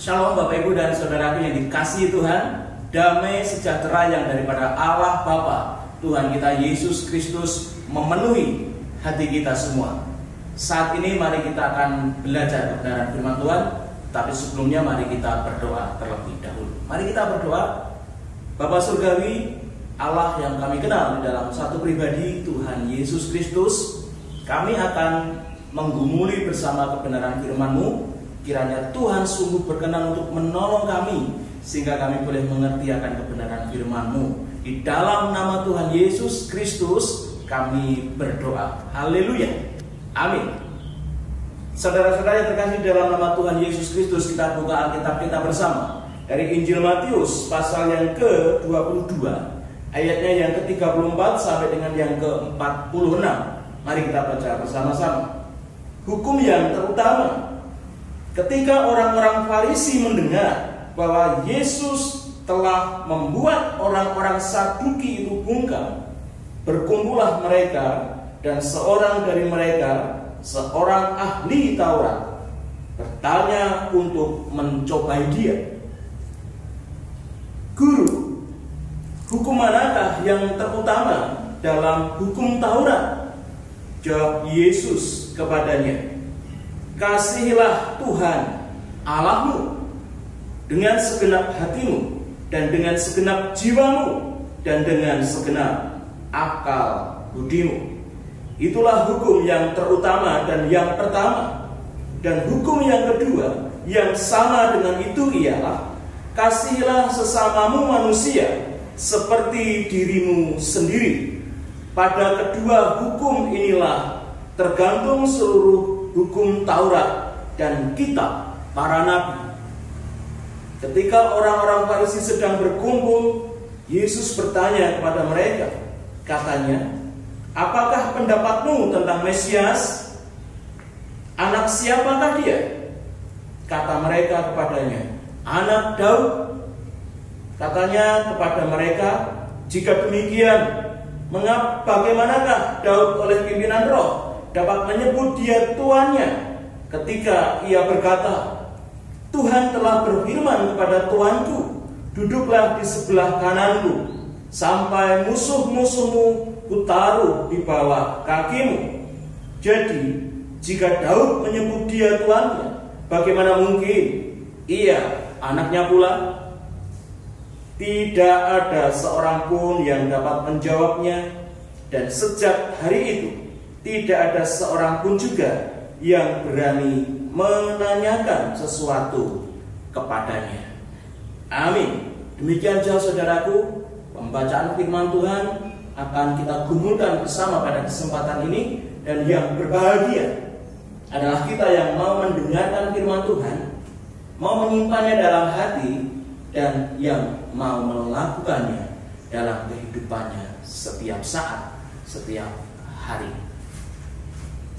Shalom Bapak Ibu dan Saudaraku yang dikasihi Tuhan. Damai sejahtera yang daripada Allah Bapa, Tuhan kita Yesus Kristus memenuhi hati kita semua. Saat ini mari kita akan belajar kebenaran firman Tuhan. Tapi sebelumnya mari kita berdoa terlebih dahulu. Mari kita berdoa. Bapa Surgawi, Allah yang kami kenal di dalam satu pribadi Tuhan Yesus Kristus, kami akan menggumuli bersama kebenaran firman-Mu. Kiranya Tuhan sungguh berkenan untuk menolong kami sehingga kami boleh mengerti akan kebenaran firman-Mu. Di dalam nama Tuhan Yesus Kristus kami berdoa. Haleluya. Amin. Saudara-saudara yang terkasih dalam nama Tuhan Yesus Kristus, kita buka Alkitab kita bersama dari Injil Matius pasal yang ke-22, ayatnya yang ke-34 sampai dengan yang ke-46. Mari kita baca bersama-sama. Hukum yang terutama. Ketika orang-orang Farisi mendengar bahwa Yesus telah membuat orang-orang Saduki itu bungkam, berkumpullah mereka, dan seorang dari mereka, seorang ahli Taurat, bertanya untuk mencobai dia. Guru, hukum manakah yang terutama dalam hukum Taurat? Jawab Yesus kepadanya, kasihilah Tuhan Allahmu dengan segenap hatimu, dan dengan segenap jiwamu, dan dengan segenap akal budimu. Itulah hukum yang terutama dan yang pertama. Dan hukum yang kedua yang sama dengan itu ialah, kasihilah sesamamu manusia seperti dirimu sendiri. Pada kedua hukum inilah tergantung seluruh hukum Taurat dan kitab para nabi. Ketika orang-orang Farisi sedang berkumpul, Yesus bertanya kepada mereka, katanya, apakah pendapatmu tentang Mesias? Anak siapakah dia? Kata mereka kepadanya, anak Daud. Katanya kepada mereka, jika demikian, bagaimanakah Daud oleh pimpinan roh dapat menyebut dia tuannya ketika ia berkata, Tuhan telah berfirman kepada Tuanku, duduklah di sebelah kananku, sampai musuh-musuhmu kutaruh di bawah kakimu. Jadi, jika Daud menyebut dia tuannya, bagaimana mungkin ia anaknya pula? Tidak ada seorang pun yang dapat menjawabnya, dan sejak hari itu tidak ada seorang pun juga yang berani menanyakan sesuatu kepadanya. Amin. Demikian jauh saudaraku, pembacaan firman Tuhan akan kita gumulkan bersama pada kesempatan ini. Dan yang berbahagia adalah kita yang mau mendengarkan firman Tuhan, mau menyimpannya dalam hati, dan yang mau melakukannya dalam kehidupannya setiap saat, setiap hari.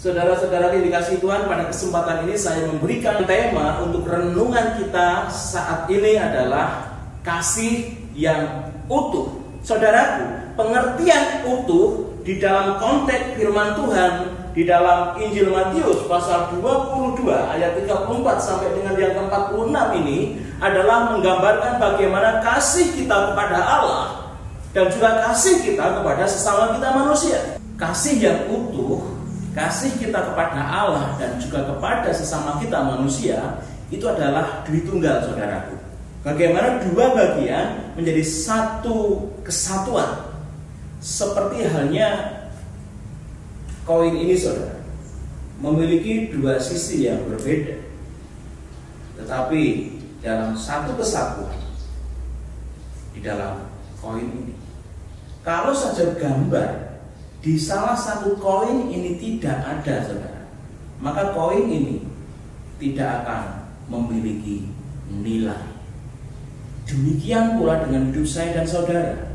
Saudara-saudara yang dikasihi Tuhan, pada kesempatan ini saya memberikan tema untuk renungan kita saat ini adalah kasih yang utuh. Saudaraku, pengertian utuh di dalam konteks firman Tuhan di dalam Injil Matius pasal 22 ayat 34 sampai dengan yang ke-46 ini adalah menggambarkan bagaimana kasih kita kepada Allah dan juga kasih kita kepada sesama kita manusia. Kasih yang utuh, kasih kita kepada Allah dan juga kepada sesama kita manusia itu adalah dui tunggal, saudaraku. Bagaimana dua bagian menjadi satu kesatuan. Seperti halnya koin ini, saudara, memiliki dua sisi yang berbeda, tetapi dalam satu kesatuan di dalam koin ini. Kalau saja gambar di salah satu koin ini tidak ada, saudara, maka koin ini tidak akan memiliki nilai. Demikian pula dengan hidup saya dan saudara.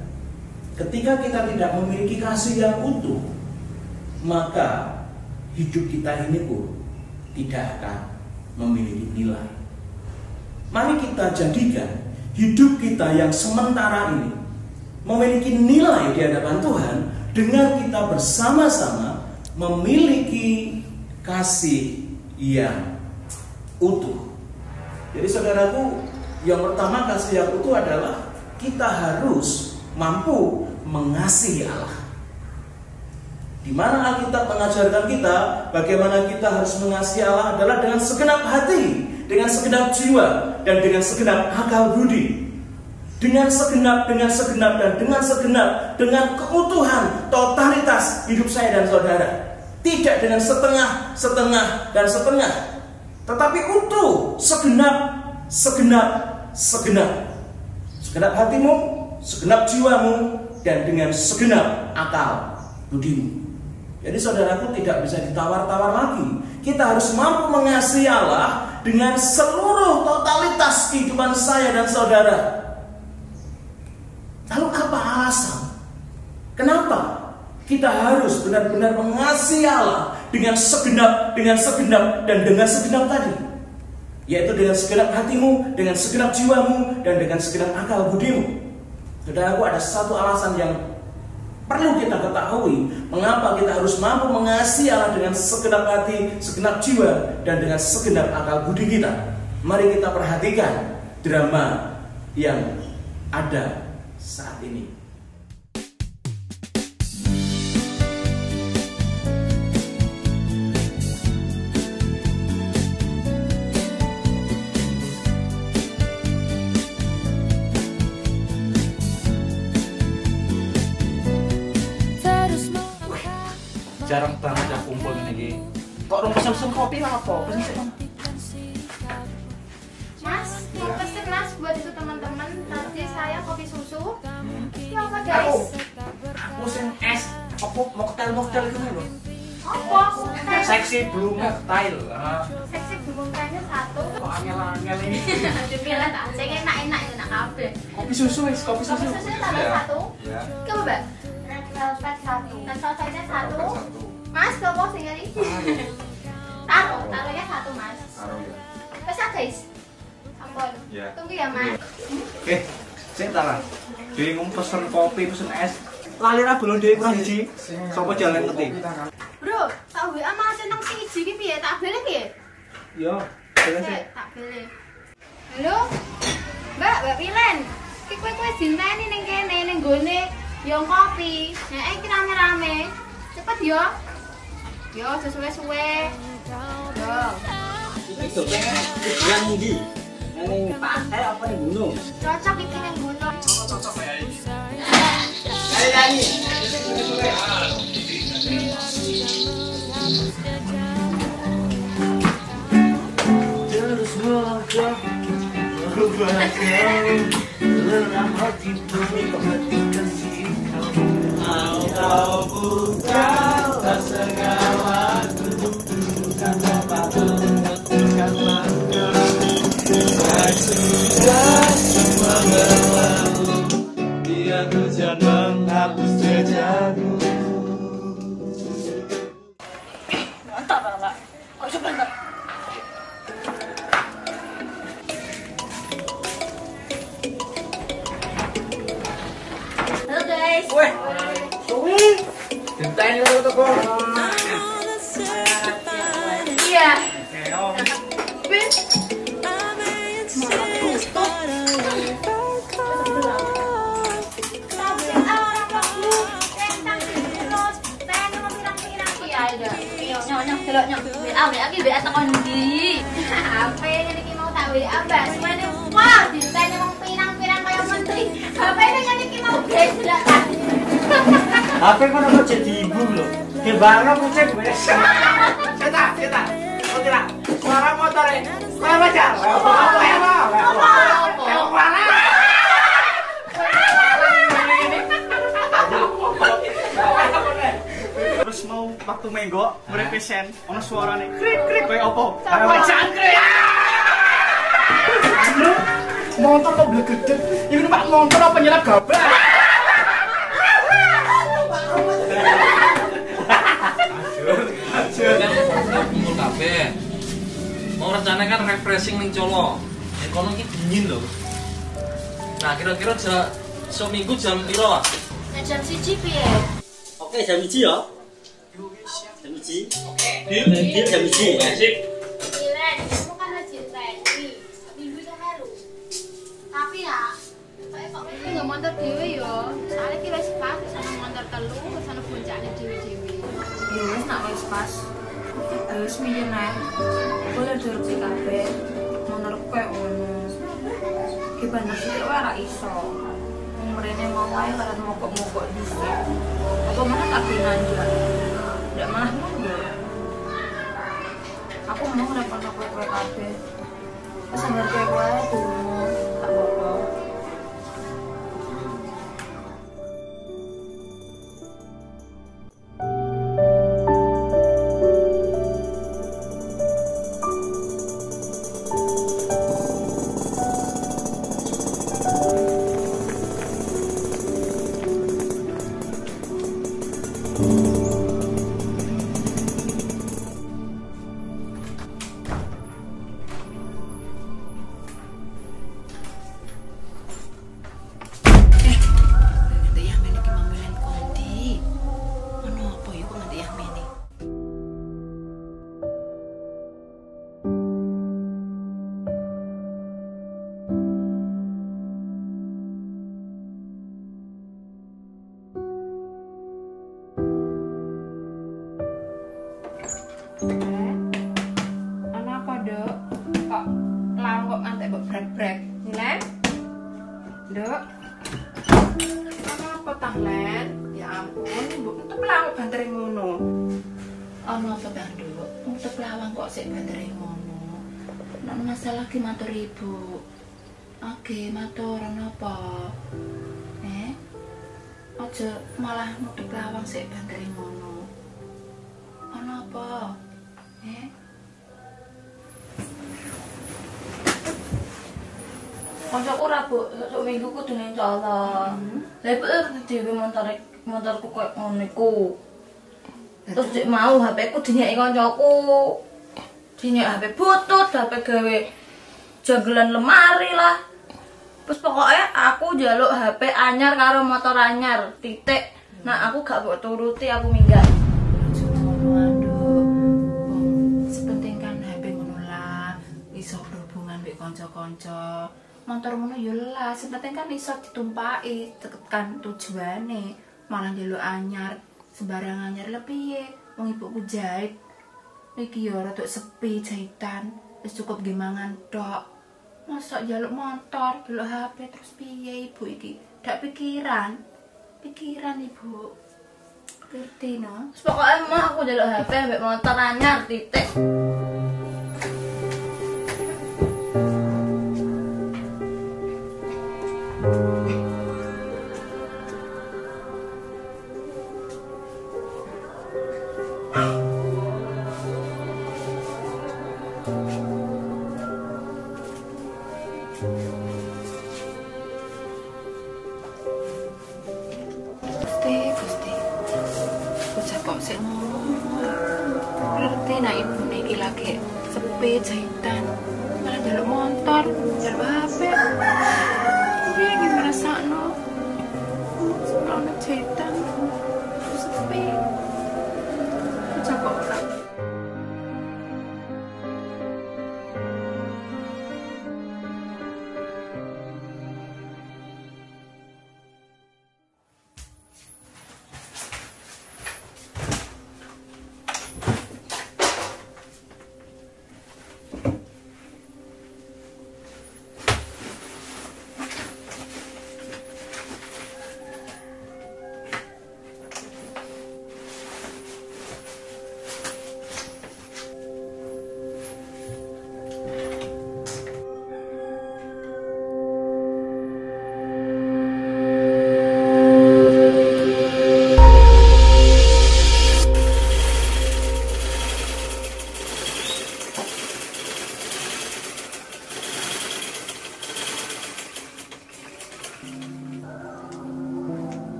Ketika kita tidak memiliki kasih yang utuh, maka hidup kita ini pun tidak akan memiliki nilai. Mari kita jadikan hidup kita yang sementara ini memiliki nilai di hadapan Tuhan dengan kita bersama-sama memiliki kasih yang utuh. Jadi saudaraku, yang pertama kasih yang utuh adalah kita harus mampu mengasihi Allah. Di mana Alkitab mengajarkan kita bagaimana kita harus mengasihi Allah adalah dengan segenap hati, dengan segenap jiwa, dan dengan segenap akal budi. Dengan segenap, dengan keutuhan, totalitas hidup saya dan saudara. Tidak dengan setengah, dan setengah. Tetapi utuh, segenap hatimu, segenap jiwamu, dan dengan segenap akal budimu. Jadi saudaraku, tidak bisa ditawar-tawar lagi. Kita harus mampu mengasihi Allah dengan seluruh totalitas kehidupan saya dan saudara. Lalu apa alasan? Kenapa kita harus benar-benar mengasihi Allah dengan segenap, dan dengan segenap tadi? Yaitu dengan segenap hatimu, dengan segenap jiwamu, dan dengan segenap akal budimu. Saudaraku, ada satu alasan yang perlu kita ketahui, mengapa kita harus mampu mengasihi Allah dengan segenap hati, segenap jiwa, dan dengan segenap akal budi kita. Mari kita perhatikan drama yang ada saat ini. Jarang banget ya kumpul ini. Kok orang pesen kopi lah apa? Pesen. Mas, mau pesen mas buat itu teman-teman. Tadi saya kopi susu. Ya apa Aku guys? pesen es. Apa mocktail gitu loh. Apa? Seksi blue mocktail. Seksi bumbukannya satu. Kok angel ini. Dipilih tak? Saya enak itu nak kabel. Kopi susu. Kopi susunya tambah satu. Ya. Coba mbak. Red velvet satu. Red velvetnya satu. Mas, coba sih kali. Taruhnya satu mas. Bisa guys. Ampun. Ya. Tunggu ya mas. Saya tahu. Bingung pesen kopi, pesen es. Lali ra belum dhewe kurang siji. Sopo jalan ngerti? Bro, tak WA mas nang siji iki piye? Tak beli piye? Yo, jalan sih. Tak beli. Halo? Mbak Pilen. Ki kowe dinteni ning kene ning gone yo kopi. Nek iki rame-rame. Cepet yo. Yo sesuwe-suwe. Yo. Iki dokternya tujuan ndi? Ning pantai apa ning gunung? Cocok iki ning gunung. Cocok ya iki. Ayo. Terus melangkah lelah hati perhatikan si kau bukan tak segala kedudukan apa menentukan langkah sudah semua berlalu biar hujan menghapus jejakmu. Mantap, Pak. Kok coba enggak? Halo guys. Weh, suwi. Ditanya lu tuh kok. Iya. Keong. Bin. WA ki WA tekan ndi? HP niki mau tak WA Mbak. Semuanya wah, ditanya mau pirang-pirang kaya menteri. HP ini niki mau guys belakang. HP kok ono jadi ibu lho. Gembara kucing wis. Cetak. Oh tidak. Suara motor e. Kayak macam. Terus mau waktu menggok, berepesen, ono suarane krik kayak opo? Kayak jangkrik. Motor kok blegedeg. Ini Pak motor apa nyerap gabah? Kumpul kabeh. Mau rencana kan refreshing ning Colo. Ekonomi dingin loh. Nah, kira-kira seminggu jam piro lah? Jam 1 piye? Oke, jam 1 ya. Jam 1. Oke. Deal jam 1. Sip. Pilen, kamu kan rajin tadi. Tapi ya, kayak kok itu nggak motor dewe yo. Soalnya kita wis pas sama motor telu, sama boncane dewe-dewe. Ya wis nak wis pas. Terus miyen ae. Boleh duruk sik kabeh. Menurutku kayak ngono. Ki bener sih ora iso. Wong mrene mau wae laran mogok-mogok dhisik. Apa mana tak pinanjak. Ndak malah mundur. Aku mau repot-repot kowe kabeh. Wis ngerti wae dulu. Tak apa-apa. Ana apa, Dok? Kok lawang kok ngantek mbok brek-brek? Len? Dok. Ana apa tah, Len? Ya ampun, mbok nutup lawang bantere ngono. Ana apa ta, Dok? Nutup lawang kok sik bantere ngono. Nek masalah ki matur Ibu. Oke, matur napa? Aja malah nutup lawang sik bantere ngono. Ana apa? Kancaku ora, Bu, sok minggu kudu ning Solo. Lah ibu dhewe motorku koyo ngono iku. Terus dik mau HP-ku dinyeki kancaku. Dinyek HP butut, HP gawe janggelan lemari lah. Terus pokoknya aku njaluk HP anyar karo motor anyar, titik. Nah, aku gak mbok turuti, aku minggat. Sepenting kan HP ngono lah, iso berhubungan mbek kanca-kanca. Motor ngono yo lah, sepenting kan iso ditumpaki, tekan tujuane. Malah njaluk anyar, sembarang anyar lho piye? Wong ibuku jahit. Iki yo rada sepi jahitan, wis cukup nggih mangan tok. Mosok njaluk motor, njaluk HP terus piye ibu iki? Dak pikiran. Pikiran ibu. Ngerti no? Pokoknya mau aku njaluk HP mbek motor anyar, titik. Gusti. Bocah kok sik ngono. Ngerti nek ibu niki lagi sepi jahitan. Malah njaluk motor, njaluk HP. Piye iki ngrasakno? Soalnya jahitan sepi. Bocah kok ora.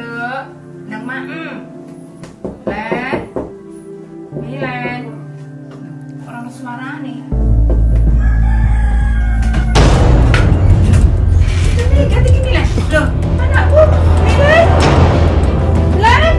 Loh, anakku, Milen!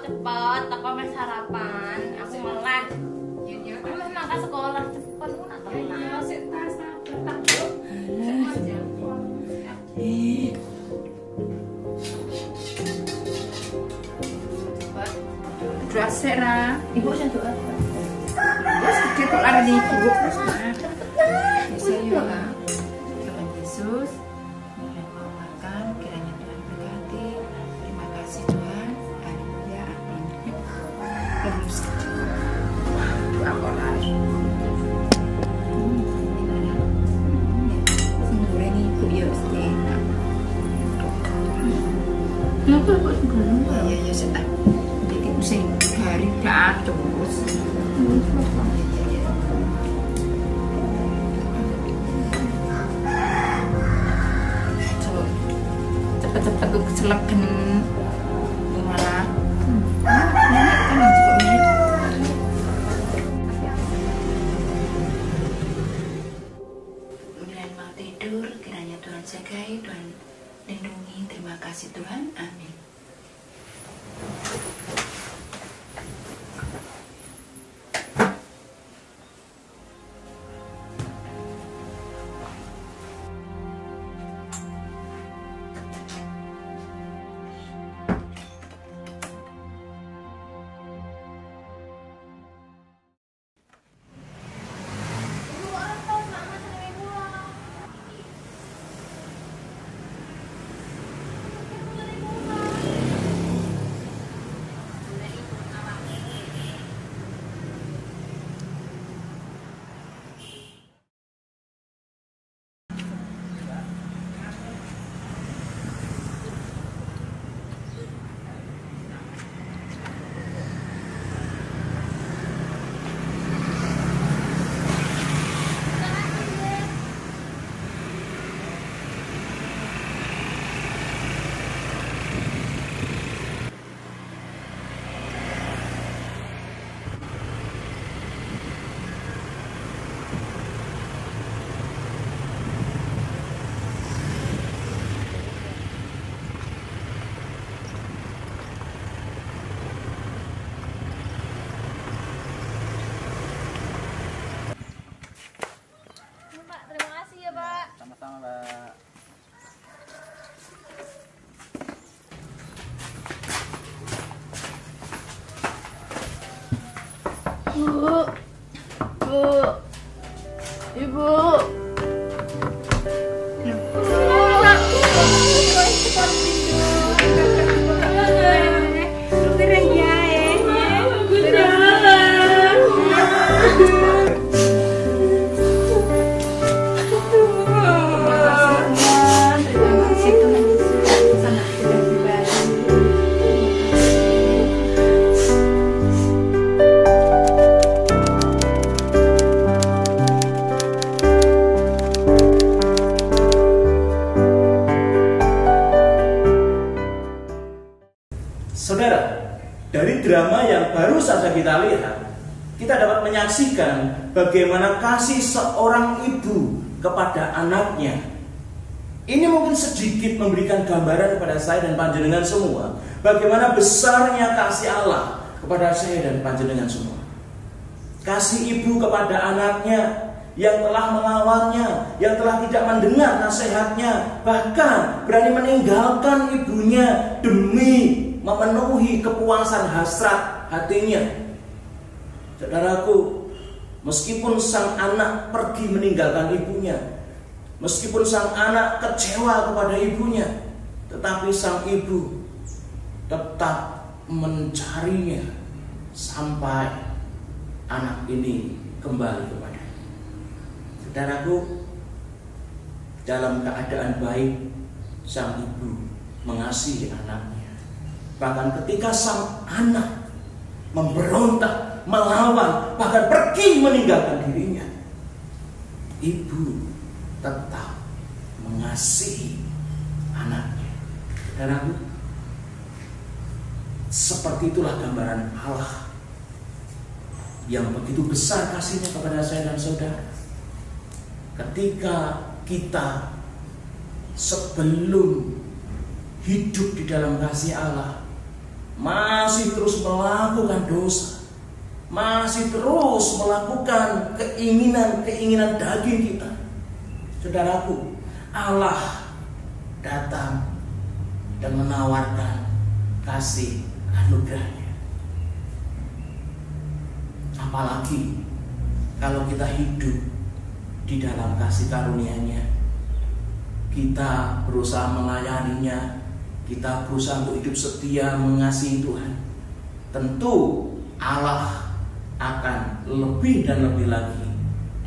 cepet, toko mes sarapan, aku meleh. Aku meh mangkat sekolah cepet, aku nak telat. Doa sera, ibu saya doa. Terus kita lari di ibu. Saya juga. Tuhan Yesus, mohon mau makan, kiranya Tuhan berkati. Terima kasih Tuhan. Haleluya, amin. Terus doa orang. Semua ini ibu ya Ustaz. Kenapa kok belum? Ya Ustaz. Jadi pusing hari terus. Cepet-cepet tuh keceleken gimana? Nenek kan juga mirip. Kemudian mau tidur, kiranya Tuhan jagai, Tuhan lindungi. Terima kasih Tuhan, amin. Ibu. Saudara, dari drama yang baru saja kita lihat, kita dapat menyaksikan bagaimana kasih seorang ibu kepada anaknya. Ini mungkin sedikit memberikan gambaran kepada saya dan panjenengan semua, bagaimana besarnya kasih Allah kepada saya dan panjenengan semua. Kasih ibu kepada anaknya yang telah melawannya, yang telah tidak mendengar nasihatnya, bahkan berani meninggalkan ibunya demi memenuhi kepuasan hasrat hatinya. Saudaraku, meskipun sang anak pergi meninggalkan ibunya, meskipun sang anak kecewa kepada ibunya, tetapi sang ibu tetap mencarinya sampai anak ini kembali kepadanya. Saudaraku, dalam keadaan baik, sang ibu mengasihi anaknya. Bahkan ketika sang anak memberontak, melawan, bahkan pergi meninggalkan dirinya, ibu tetap mengasihi anaknya. Saudaraku, seperti itulah gambaran Allah yang begitu besar kasihnya kepada saya dan saudara. Ketika kita sebelum hidup di dalam kasih Allah masih terus melakukan dosa, masih terus melakukan keinginan daging kita, saudaraku, Allah datang dan menawarkan kasih anugerahnya. Apalagi kalau kita hidup di dalam kasih karunia-Nya, kita berusaha melayaninya, kita berusaha untuk hidup setia mengasihi Tuhan, tentu Allah akan lebih dan lebih lagi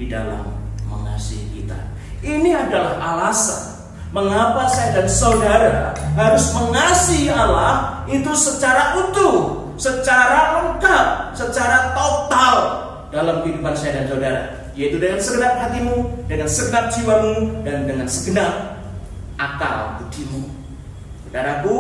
di dalam mengasihi kita. Ini adalah alasan mengapa saya dan saudara harus mengasihi Allah itu secara utuh, secara lengkap, secara total dalam kehidupan saya dan saudara, yaitu dengan segenap hatimu, dengan segenap jiwamu, dan dengan segenap akal budimu. Saudaraku,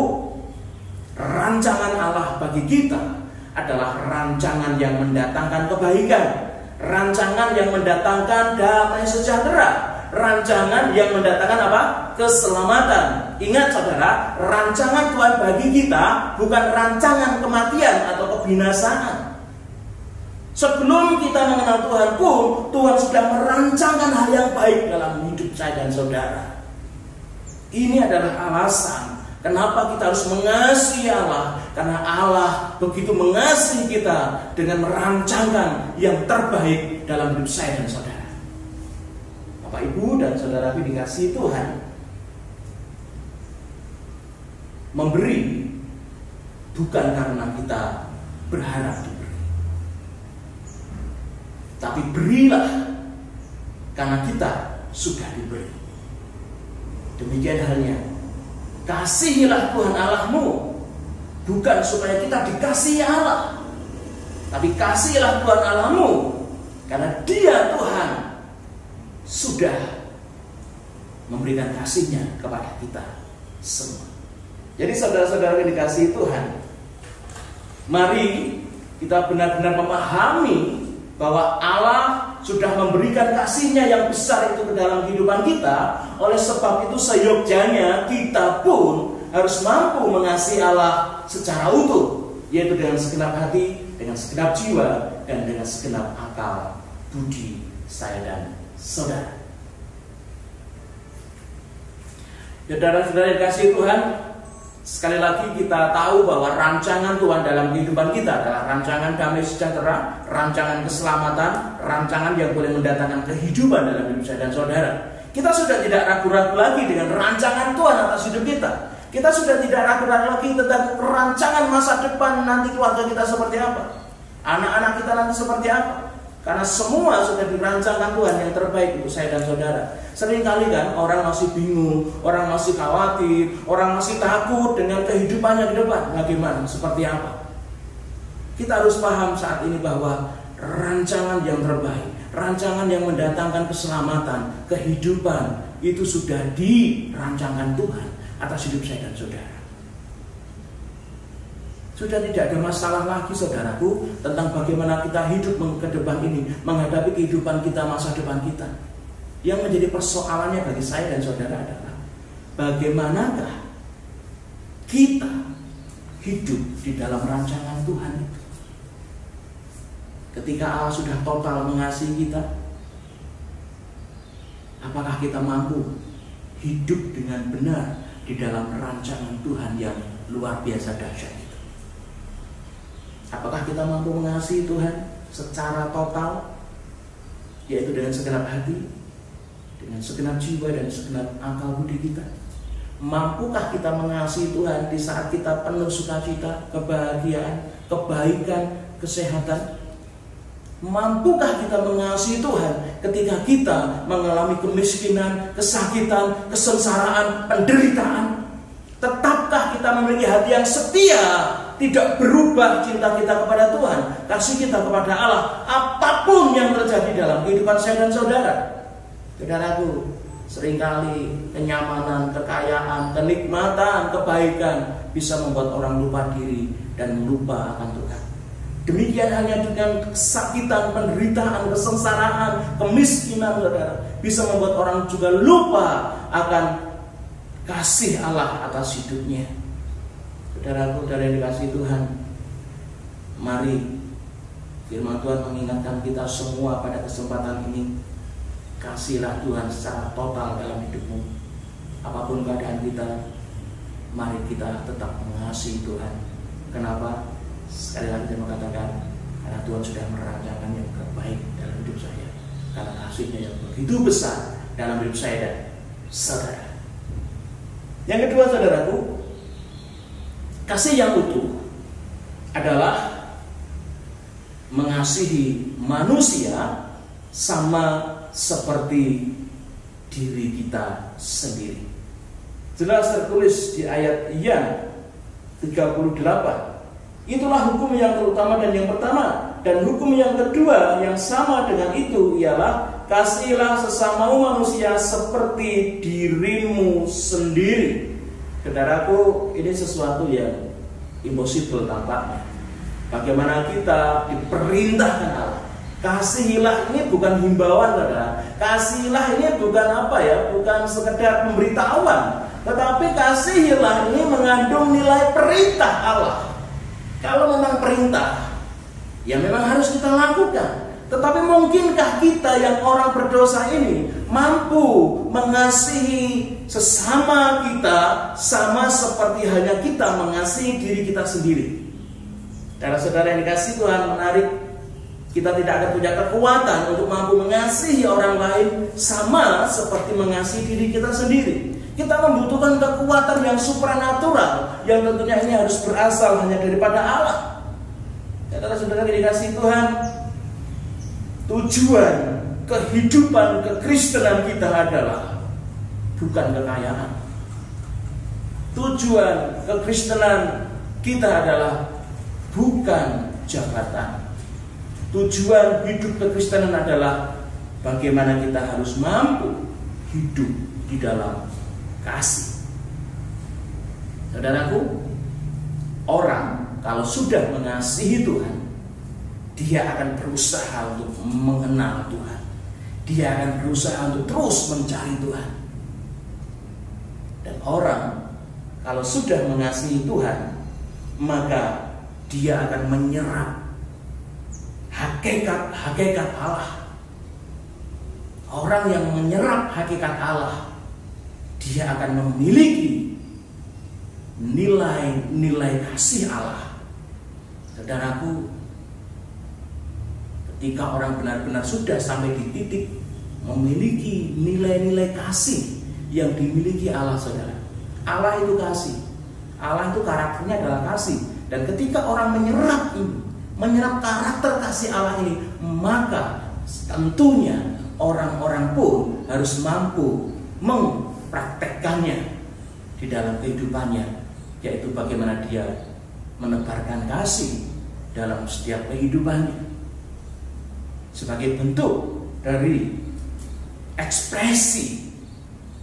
rancangan Allah bagi kita adalah rancangan yang mendatangkan kebaikan, rancangan yang mendatangkan damai sejahtera, rancangan yang mendatangkan apa? Keselamatan. Ingat saudara, rancangan Tuhan bagi kita bukan rancangan kematian atau kebinasaan. Sebelum kita mengenal Tuhan pun, Tuhan sudah merancangkan hal yang baik dalam hidup saya dan saudara. Ini adalah alasan kenapa kita harus mengasihi Allah, karena Allah begitu mengasihi kita dengan merancangkan yang terbaik dalam hidup saya dan saudara. Bapak, Ibu, dan saudaraku dikasihi Tuhan, memberi bukan karena kita berharap diberi, tapi berilah karena kita sudah diberi. Demikian halnya, kasihilah Tuhan Allahmu, bukan supaya kita dikasihi Allah, tapi kasihilah Tuhan Allahmu karena Dia Tuhan sudah memberikan kasih-Nya kepada kita semua. Jadi saudara-saudara yang dikasihi Tuhan, mari kita benar-benar memahami bahwa Allah sudah memberikan kasih-Nya yang besar itu ke dalam kehidupan kita. Oleh sebab itu seyogyanya kita pun harus mampu mengasihi Allah secara utuh, yaitu dengan segenap hati, dengan segenap jiwa, dan dengan segenap akal budi saya dan saudara. Saudara-saudara yang dikasihi Tuhan, Sekali lagi kita tahu bahwa rancangan Tuhan dalam kehidupan kita adalah rancangan damai sejahtera, rancangan keselamatan, rancangan yang boleh mendatangkan kehidupan dalam hidup saya dan saudara. Kita sudah tidak ragu-ragu lagi dengan rancangan Tuhan atas hidup kita. Kita sudah tidak ragu-ragu lagi tentang rancangan masa depan nanti keluarga kita seperti apa, anak-anak kita nanti seperti apa. Karena semua sudah dirancangkan Tuhan yang terbaik untuk saya dan saudara. Seringkali kan orang masih bingung, orang masih khawatir, orang masih takut dengan kehidupannya ke depan. Bagaimana? Seperti apa? Kita harus paham saat ini bahwa rancangan yang terbaik, rancangan yang mendatangkan keselamatan, kehidupan, itu sudah dirancangkan Tuhan atas hidup saya dan saudara. Sudah tidak ada masalah lagi saudaraku tentang bagaimana kita hidup ke depan ini, menghadapi kehidupan kita, masa depan kita. Yang menjadi persoalannya bagi saya dan saudara adalah bagaimanakah kita hidup di dalam rancangan Tuhan itu. Ketika Allah sudah total mengasihi kita, apakah kita mampu hidup dengan benar di dalam rancangan Tuhan yang luar biasa dahsyat? Apakah kita mampu mengasihi Tuhan secara total, yaitu dengan segenap hati, dengan segenap jiwa dan segenap akal budi kita? Mampukah kita mengasihi Tuhan di saat kita penuh sukacita, kebahagiaan, kebaikan, kesehatan? Mampukah kita mengasihi Tuhan ketika kita mengalami kemiskinan, kesakitan, kesengsaraan, penderitaan? Tetapkah kita memiliki hati yang setia, tidak berubah cinta kita kepada Tuhan, kasih kita kepada Allah, apapun yang terjadi dalam kehidupan saya dan saudara? Saudaraku, seringkali kenyamanan, kekayaan, kenikmatan, kebaikan bisa membuat orang lupa diri dan lupa akan Tuhan. Demikian hanya dengan kesakitan, penderitaan, kesengsaraan, kemiskinan, saudara, bisa membuat orang juga lupa akan kasih Allah atas hidupnya. Saudaraku, saudara yang dikasihi Tuhan, mari firman Tuhan mengingatkan kita semua pada kesempatan ini. Kasihlah Tuhan secara total dalam hidupmu. Apapun keadaan kita, mari kita tetap mengasihi Tuhan. Kenapa? Sekali lagi saya mengatakan, karena Tuhan sudah merancangkan yang terbaik dalam hidup saya. Karena kasihnya yang begitu besar dalam hidup saya dan saudara. Yang kedua, saudaraku, kasih yang utuh adalah mengasihi manusia sama seperti diri kita sendiri. Jelas tertulis di ayat yang 38. Itulah hukum yang terutama dan yang pertama. Dan hukum yang kedua yang sama dengan itu ialah kasihilah sesamamu manusia seperti dirimu sendiri. Saudaraku, ini sesuatu yang impossible tampaknya. Bagaimana kita diperintahkan Allah. Kasihilah ini bukan himbauan, saudara. Kasihilah ini bukan apa ya, bukan sekedar pemberitahuan, tetapi kasihilah ini mengandung nilai perintah Allah. Kalau memang perintah, ya memang harus kita lakukan. Tetapi mungkinkah kita yang orang berdosa ini mampu mengasihi sesama kita sama seperti hanya kita mengasihi diri kita sendiri? Saudara-saudara yang dikasihi Tuhan, menarik. Kita tidak akan punya kekuatan untuk mampu mengasihi orang lain sama seperti mengasihi diri kita sendiri. Kita membutuhkan kekuatan yang supranatural, yang tentunya ini harus berasal hanya daripada Allah. Saudara-saudara yang dikasihi Tuhan, tujuan kehidupan kekristenan kita adalah bukan kekayaan. Tujuan kekristenan kita adalah bukan jabatan. Tujuan hidup kekristenan adalah bagaimana kita harus mampu hidup di dalam kasih. Saudaraku, orang kalau sudah mengasihi Tuhan, dia akan berusaha untuk mengenal Tuhan. Dia akan berusaha untuk terus mencari Tuhan. Dan orang kalau sudah mengasihi Tuhan, maka dia akan menyerap hakikat Allah. Orang yang menyerap hakikat Allah, dia akan memiliki nilai-nilai kasih Allah. Saudaraku, ketika orang benar-benar sudah sampai di titik memiliki nilai-nilai kasih yang dimiliki Allah, saudara. Allah itu kasih. Allah itu karakternya adalah kasih. Dan ketika orang menyerap karakter kasih Allah ini, maka tentunya orang-orang pun harus mampu mempraktekkannya di dalam kehidupannya, yaitu bagaimana dia menebarkan kasih dalam setiap kehidupannya sebagai bentuk dari ekspresi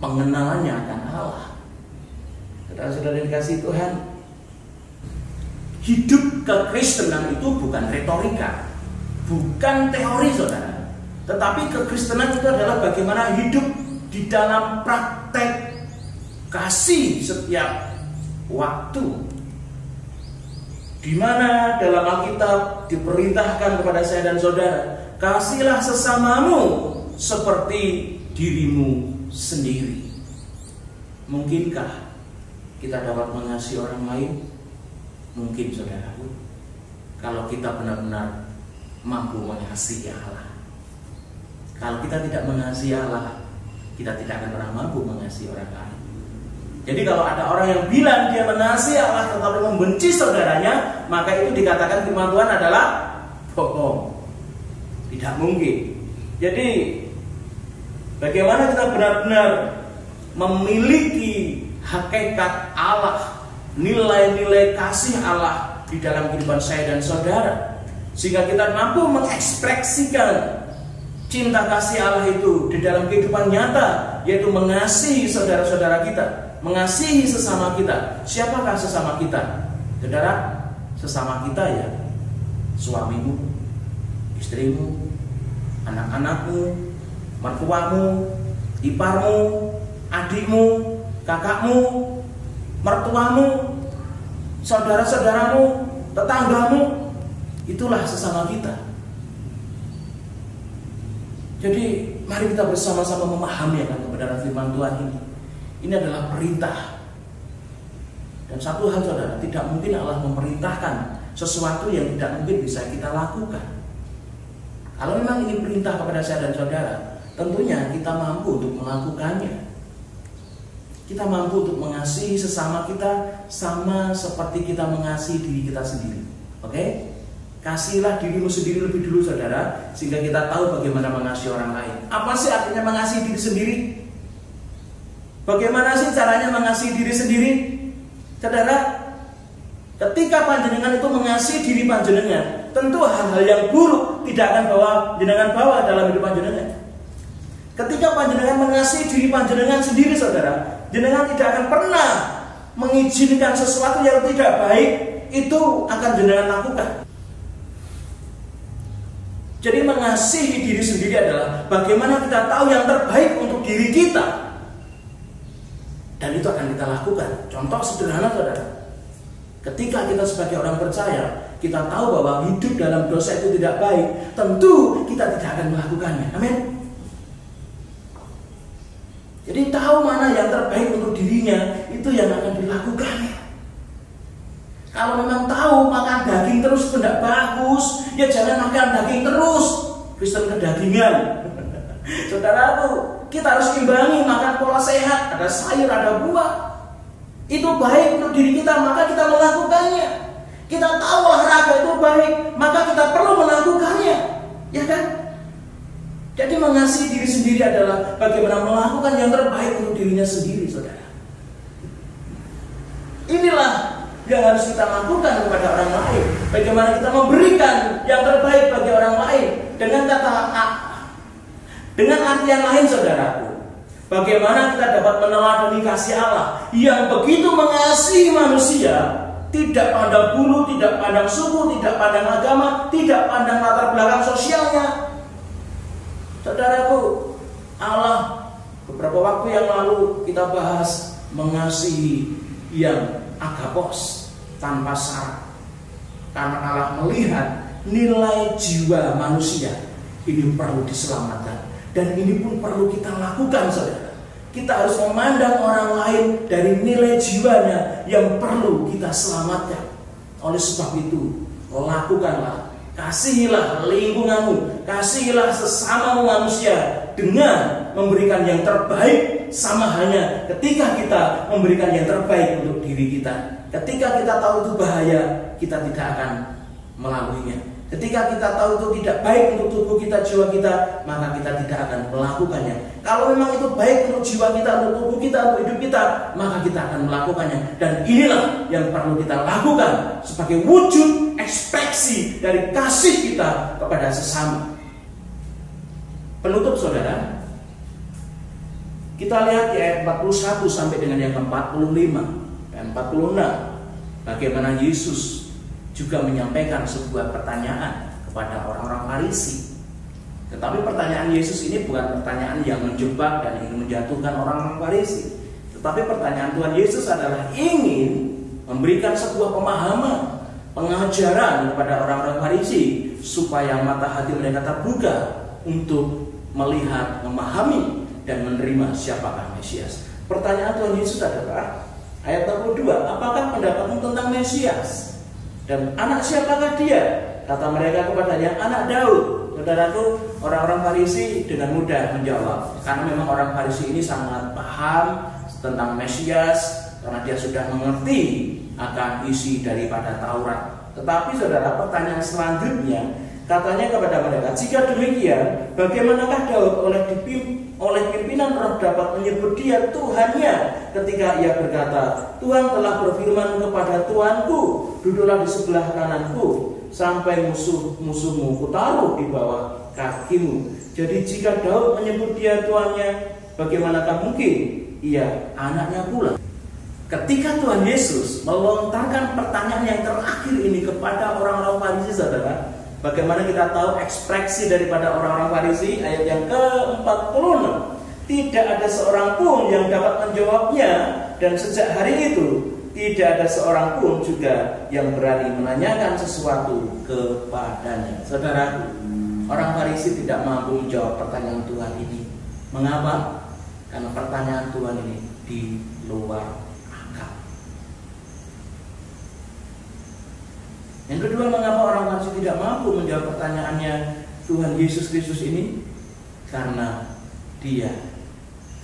pengenalannya akan Allah. Saudara-saudara yang dikasihi Tuhan, hidup kekristenan itu bukan retorika, bukan teori, saudara. Tetapi kekristenan itu adalah bagaimana hidup di dalam praktek kasih setiap waktu, di mana dalam Alkitab diperintahkan kepada saya dan saudara, kasihilah sesamamu seperti dirimu sendiri. Mungkinkah kita dapat mengasihi orang lain? Mungkin, saudaraku, kalau kita benar-benar mampu mengasihi Allah. Kalau kita tidak mengasihi Allah, kita tidak akan pernah mampu mengasihi orang lain. Jadi kalau ada orang yang bilang dia mengasihi Allah tetapi membenci saudaranya, maka itu dikatakan firman Tuhan adalah bohong. Tidak mungkin. Jadi bagaimana kita benar-benar memiliki hakikat Allah, nilai-nilai kasih Allah di dalam kehidupan saya dan saudara, sehingga kita mampu mengekspresikan cinta kasih Allah itu di dalam kehidupan nyata, yaitu mengasihi saudara-saudara kita, mengasihi sesama kita. Siapakah sesama kita? Saudara, sesama kita ya suamimu, istrimu, anak-anakmu, mertuamu, iparmu, adikmu, kakakmu, mertuamu, saudara-saudaramu, tetanggamu. Itulah sesama kita. Jadi mari kita bersama-sama memahami akan kebenaran firman Tuhan ini. Ini adalah perintah. Dan satu hal, saudara, tidak mungkin Allah memerintahkan sesuatu yang tidak mungkin bisa kita lakukan. Kalau memang ini perintah kepada saya dan saudara, tentunya kita mampu untuk melakukannya. Kita mampu untuk mengasihi sesama kita sama seperti kita mengasihi diri kita sendiri. Oke? Kasihlah dirimu sendiri lebih dulu, saudara, sehingga kita tahu bagaimana mengasihi orang lain. Apa sih artinya mengasihi diri sendiri? Bagaimana sih caranya mengasihi diri sendiri? Saudara, ketika panjenengan itu mengasihi diri panjenengan, tentu hal-hal yang buruk tidak akan jenengan bawa dalam hidup panjenengan. Ketika panjenengan mengasihi diri panjenengan sendiri, saudara, jenengan tidak akan pernah mengizinkan sesuatu yang tidak baik itu akan jenengan lakukan. Jadi mengasihi diri sendiri adalah bagaimana kita tahu yang terbaik untuk diri kita, dan itu akan kita lakukan. Contoh sederhana, saudara, ketika kita sebagai orang percaya, kita tahu bahwa hidup dalam dosa itu tidak baik, tentu kita tidak akan melakukannya. Amin. Jadi tahu mana yang terbaik untuk dirinya, itu yang akan dilakukannya. Kalau memang tahu makan daging terus itu tidak bagus, ya jangan makan daging terus. Kristen kedagingan. Saudaraku, kita harus imbangi, makan pola sehat, ada sayur, ada buah. Itu baik untuk diri kita, maka kita melakukannya. Kita tahu olahraga itu baik, maka kita perlu melakukannya. Ya kan? Jadi mengasihi diri sendiri adalah bagaimana melakukan yang terbaik untuk dirinya sendiri, saudara. Inilah yang harus kita lakukan kepada orang lain. Bagaimana kita memberikan yang terbaik bagi orang lain. Dengan kata dengan artian lain, saudaraku, bagaimana kita dapat meneladani kasih Allah yang begitu mengasihi manusia, tidak pandang bulu, tidak pandang suku, tidak pandang agama, tidak pandang latar belakang sosialnya. Saudaraku, Allah beberapa waktu yang lalu kita bahas mengasihi yang agapos, tanpa syarat. Karena Allah melihat nilai jiwa manusia ini perlu diselamatkan, dan ini pun perlu kita lakukan, saudara. Kita harus memandang orang lain dari nilai jiwanya yang perlu kita selamatkan. Oleh sebab itu, lakukanlah, kasihilah lingkunganmu, kasihilah sesamamu manusia dengan memberikan yang terbaik. Sama hanya ketika kita memberikan yang terbaik untuk diri kita. Ketika kita tahu itu bahaya, kita tidak akan melaluinya. Ketika kita tahu itu tidak baik untuk tubuh kita, jiwa kita, maka kita tidak akan melakukannya. Kalau memang itu baik untuk jiwa kita, untuk tubuh kita, untuk hidup kita, maka kita akan melakukannya. Dan inilah yang perlu kita lakukan sebagai wujud ekspresi dari kasih kita kepada sesama. Penutup saudara, kita lihat di ayat 41 sampai dengan yang ke-45 dan 46. Bagaimana Yesus juga menyampaikan sebuah pertanyaan kepada orang-orang Farisi. Tetapi pertanyaan Yesus ini bukan pertanyaan yang menjebak dan ingin menjatuhkan orang-orang Farisi. Tetapi pertanyaan Tuhan Yesus adalah ingin memberikan sebuah pemahaman, pengajaran kepada orang-orang Farisi supaya mata hati mereka terbuka untuk melihat, memahami, dan menerima siapakah Mesias. Pertanyaan Tuhan Yesus adalah ayat 62, apakah pendapatmu tentang Mesias? Dan anak siapakah dia? Kata mereka kepadanya, anak Daud. Saudaraku, orang-orang Farisi dengan mudah menjawab, karena memang orang Farisi ini sangat paham tentang Mesias, karena dia sudah mengerti akan isi daripada Taurat. Tetapi saudara, pertanyaan selanjutnya katanya kepada mereka, jika demikian, bagaimanakah Daud oleh pimpinan roh dapat menyebut dia Tuhannya ketika ia berkata, Tuhan telah berfirman kepada Tuanku, duduklah di sebelah kananku sampai musuh-musuhmu kutaruh di bawah kakimu. Jadi jika Daud menyebut dia Tuannya, bagaimanakah mungkin ia anaknya pula? Ketika Tuhan Yesus melontarkan pertanyaan yang terakhir ini kepada orang-orang Farisi, saudara, bagaimana kita tahu ekspresi daripada orang-orang Farisi? Ayat yang ke-46, tidak ada seorang pun yang dapat menjawabnya, dan sejak hari itu tidak ada seorang pun juga yang berani menanyakan sesuatu kepadanya. Saudara, orang Farisi tidak mampu menjawab pertanyaan Tuhan ini. Mengapa? Karena pertanyaan Tuhan ini di luar akal. Yang kedua, mengapa orang Farisi tidak mampu menjawab pertanyaannya Tuhan Yesus Kristus ini? Karena dia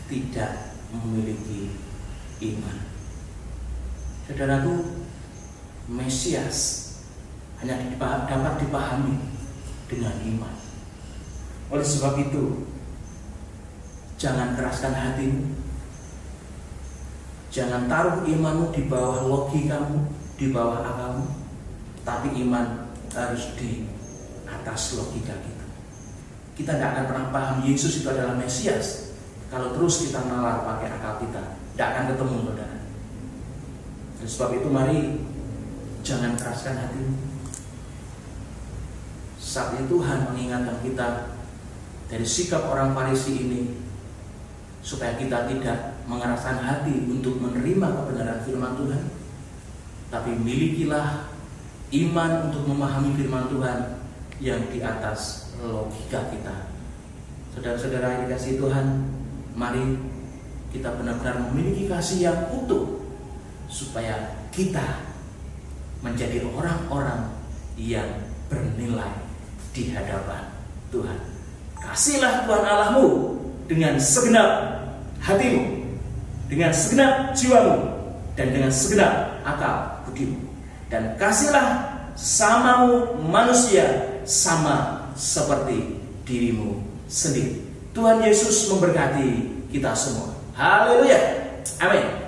tidak memiliki iman. Saudaraku, Mesias hanya dapat dipahami dengan iman. Oleh sebab itu, jangan keraskan hatimu. Jangan taruh imanmu di bawah logikamu, di bawah akalmu. Tapi iman harus di atas logika kita. Kita tidak akan pernah paham Yesus itu adalah Mesias kalau terus kita nalar pakai akal kita. Tidak akan ketemu, saudara. Dan sebab itu mari jangan keraskan hatimu. Saat ini Tuhan mengingatkan kita dari sikap orang Farisi ini, supaya kita tidak mengeraskan hati untuk menerima kebenaran firman Tuhan, tapi milikilah iman untuk memahami firman Tuhan yang di atas logika kita. Saudara-saudara yang dikasihi Tuhan, mari kita benar-benar memiliki kasih yang utuh, supaya kita menjadi orang-orang yang bernilai di hadapan Tuhan. Kasihlah Tuhan Allahmu dengan segenap hatimu, dengan segenap jiwamu, dan dengan segenap akal budimu. Dan kasihlah samamu manusia sama seperti dirimu sendiri. Tuhan Yesus memberkati kita semua. Haleluya. Amin.